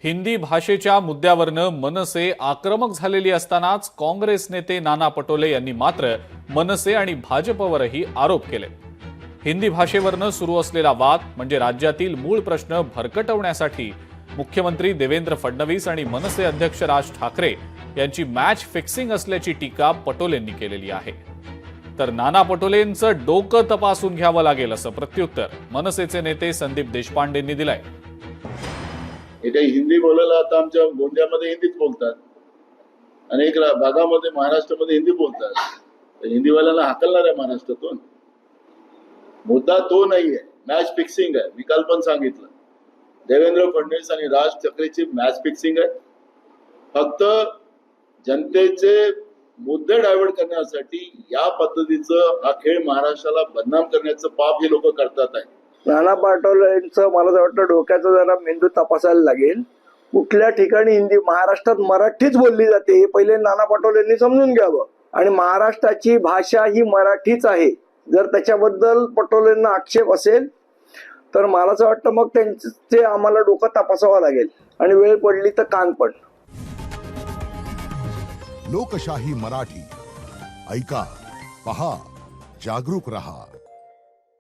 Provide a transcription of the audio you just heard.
हिंदी भाषेच्या मुद्द्यावरनं मनसे आक्रमक झालेली असतानाच काँग्रेस नेते नाना पटोले यांनी मात्र मनसे आणि भाजपवरही आरोप केले। हिंदी भाषेवरनं सुरू असलेला वाद म्हणजे राज्यातील मूळ प्रश्न भरकटवण्यासाठी मुख्यमंत्री देवेंद्र फडणवीस आणि मनसे अध्यक्ष राज ठाकरे यांची मॅच फिक्सिंग असल्याची टीका पटोलेंनी केलेली आहे। तर नाना पटोलेंचं डोकं तपासून घ्यावं लागेल असं प्रत्युत्तर मनसेचे नेते संदीप देशपांडेंनी दिलंय। काही हिंदी बोलायला आता आमच्या गोंदियामध्ये हिंदीच बोलतात, अनेक भागामध्ये महाराष्ट्रामध्ये हिंदी बोलतात, हिंदीवाल्यांना हाकलणार आहे महाराष्ट्रातून। मुद्दा तो नाहीये, मॅच फिक्सिंग आहे। मी काल पण सांगितलं, देवेंद्र फडणवीस आणि राज ठाकरेची मॅच फिक्सिंग आहे। फक्त जनतेचे मुद्दे डायव्हर्ट करण्यासाठी या पद्धतीचं हा खेळ महाराष्ट्राला बदनाम करण्याचं पाप हे लोक करतात आहे। नाना पटोलेंचं मला असं वाटतं डोक्याचा जरा मेंदू तपासायला लागेल। कुठल्या ठिकाणी हिंदी, महाराष्ट्रात मराठीच बोलली जाते हे पहिले नाना पटोलेंनी समजून घ्यावं, आणि महाराष्ट्राची भाषा ही मराठीच आहे। जर त्याच्याबद्दल पटोलेंना आक्षेप असेल तर मला असं वाटतं मग त्यांचे आम्हाला डोकं तपासावं लागेल, आणि वेळ पडली तर कान पण। लोकशाही मराठी ऐका, पहा, जागरूक रहा।